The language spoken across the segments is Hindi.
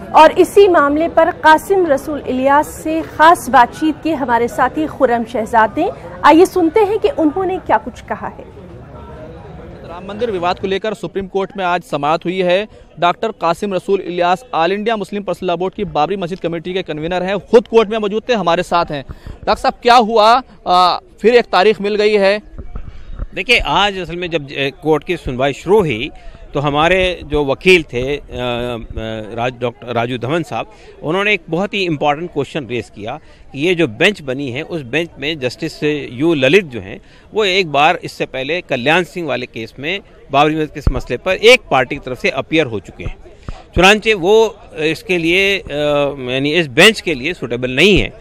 और इसी मामले पर कासिम रसूल इलियास से खास बातचीत की हमारे साथी खुर्रम शहजाद ने। आइए सुनते हैं कि उन्होंने क्या कुछ कहा है। राम मंदिर विवाद को लेकर सुप्रीम कोर्ट में आज समाअत हुई है। डॉक्टर कासिम रसूल Ilyas all India Muslim personal law board की बाबरी मस्जिद कमेटी के कन्वीनर हैं, खुद कोर्ट में मौजूद थे, हमारे साथ हैं। डॉक्टर साहब, क्या हुआ? फिर एक तारीख मिल गई है। देखिए, आज असल में जब कोर्ट की सुनवाई शुरू हुई तो हमारे जो वकील थे डॉक्टर राजू धवन साहब, उन्होंने एक बहुत ही इम्पॉर्टेंट क्वेश्चन रेस किया कि ये जो बेंच बनी है उस बेंच में जस्टिस यू ललित जो हैं वो एक बार इससे पहले कल्याण सिंह वाले केस में बाबरी मस्जिद के मसले पर एक पार्टी की तरफ से अपीयर हो चुके हैं। चुनांचे वो इसके लिए यानी इस बेंच के लिए सूटेबल नहीं है।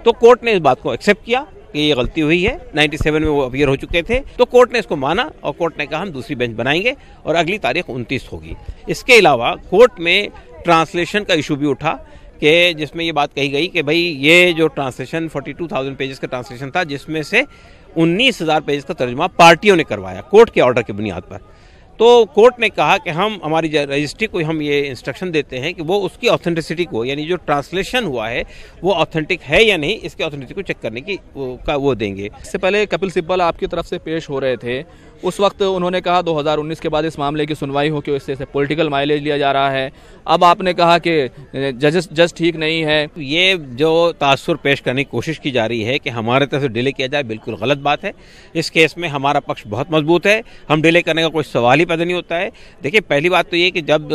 तो कोर्ट ने इस बात को एक्सेप्ट किया कि ये गलती हुई है। 97 में वो अपीयर हो चुके थे, तो कोर्ट ने इसको माना और कोर्ट ने कहा हम दूसरी बेंच बनाएंगे और अगली तारीख 29 होगी। इसके अलावा कोर्ट में ट्रांसलेशन का इशू भी उठा कि जिसमें ये बात कही गई कि भाई ये जो ट्रांसलेशन 42,000 पेजेस का ट्रांसलेशन था, जिसमें से 19,000 पेजेस का तर्जुमा पार्टियों ने करवाया कोर्ट के ऑर्डर की बुनियाद पर। तो कोर्ट ने कहा कि हम हमारी रजिस्ट्री को हम ये इंस्ट्रक्शन देते हैं कि वो उसकी ऑथेंटिसिटी को, यानी जो ट्रांसलेशन हुआ है वो ऑथेंटिक है या नहीं, इसके ऑथेंटिसिटी को चेक करने की वो देंगे। इससे पहले कपिल सिब्बल आपकी तरफ से पेश हो रहे थे, उस वक्त उन्होंने कहा 2019 के बाद इस मामले की सुनवाई हो कि इससे पॉलिटिकल माइलेज लिया जा रहा है। अब आपने कहा कि जज ठीक नहीं है। ये जो तासुर पेश करने की कोशिश की जा रही है कि हमारे तरफ से डिले किया जाए, बिल्कुल गलत बात है। इस केस में हमारा पक्ष बहुत मजबूत है, हम डिले करने का कोई सवाल ही पैदा नहीं होता है। देखिए, पहली बात तो ये कि जब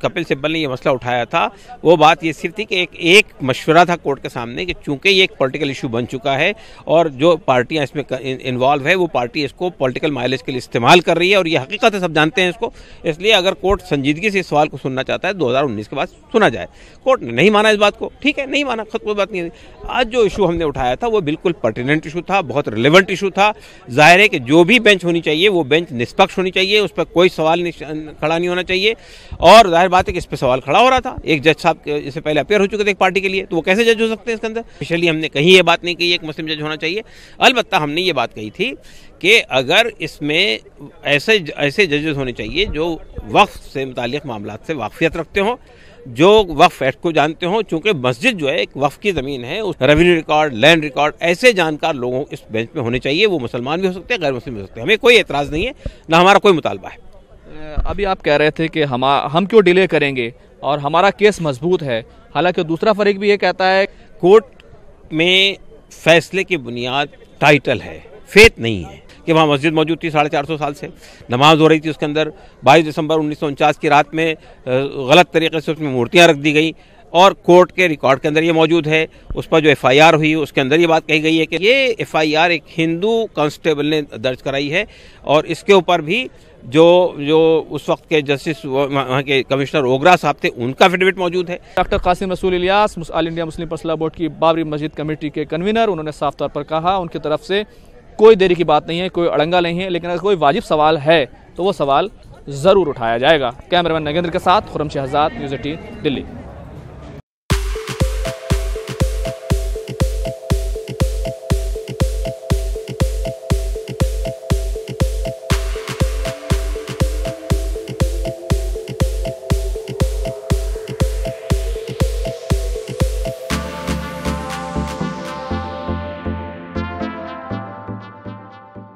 कपिल सिब्बल ने ये मसला उठाया था, वो बात ये सिर्फ थी कि एक मशवरा था कोर्ट के सामने कि चूंकि ये एक पॉलिटिकल इशू बन चुका है और जो पार्टियां इसमें इन्वॉल्व है वो पार्टी इसको पॉलिटिकल माइलेज के लिए इस्तेमाल कर रही है और ये हकीकत है, सब जानते हैं इसको। इसलिए अगर कोर्ट संजीदगी से इस सवाल को सुनना चाहता है 2019 के बाद सुना जाए। कोर्ट ने नहीं माना इस बात को, ठीक है, नहीं माना, खुद कोई बात नहीं। आज जो इशू हमने उठाया था वो बिल्कुल पर्टिनेंट इशू था, बहुत रिलेवेंट इशू था। जाहिर है कि जो भी बेंच होनी चाहिए वो बेंच निष्पक्ष होनी चाहिए, उस पर कोई सवाल खड़ा नहीं होना चाहिए। और जाहिर बात है कि इस पर सवाल खड़ा हो रहा था। एक जज साहब इससे पहले अपेयर हो चुके थे एक पार्टी के लिए, तो वो कैसे जज हो सकते हैं इसके अंदर? स्पेशली हमने कहीं ये बात नहीं कही एक मुस्लिम जज होना चाहिए। अलबत्ता हमने ये बात कही थी कि अगर इसमें ऐसे जजेस होने चाहिए जो वक्फ से मुताल्लिक़ मामलात से वाक़फ़ियत रखते हों, जो वक्फ एक्ट को जानते हों। चूँकि मस्जिद जो है एक वक्फ की ज़मीन है, उस रेवेन्यू रिकॉर्ड, लैंड रिकॉर्ड, ऐसे जानकार लोगों इस बेंच में होने चाहिए। वो मुसलमान भी हो सकते हैं, गैर मुस्लिम भी हो सकते हैं। हमें कोई एतराज़ नहीं है, ना हमारा कोई मुतालबा है। अभी आप कह रहे थे कि हम क्यों डिले करेंगे और हमारा केस मजबूत है, हालांकि दूसरा फरीक भी ये कहता है कोर्ट में फैसले की बुनियाद टाइटल है, फेथ नहीं है। कि वहाँ मस्जिद मौजूद थी 450 साल से, नमाज हो रही थी उसके अंदर। 22 दिसंबर 1949 की रात में गलत तरीके से उसमें मूर्तियाँ रख दी गई और कोर्ट के रिकॉर्ड के अंदर ये मौजूद है। उस पर जो FIR हुई उसके अंदर ये बात कही गई है कि ये FIR एक हिंदू कांस्टेबल ने दर्ज कराई है और इसके ऊपर भी जो उस वक्त के जस्टिस वहाँ के कमिश्नर ओगरा साहब थे, उनका एफिडेविट मौजूद है। डॉक्टर कासिम रसूल Ilyas all India Muslim personal law board की बाबरी मस्जिद कमेटी के कन्वीनर, उन्होंने साफ तौर पर कहा उनकी तरफ से कोई देरी की बात नहीं है, कोई अड़ंगा नहीं है, लेकिन अगर कोई वाजिब सवाल है तो वो सवाल ज़रूर उठाया जाएगा। कैमरामैन नगेंद्र के साथ खुर्रम शहजाद, न्यूज़ 18 दिल्ली।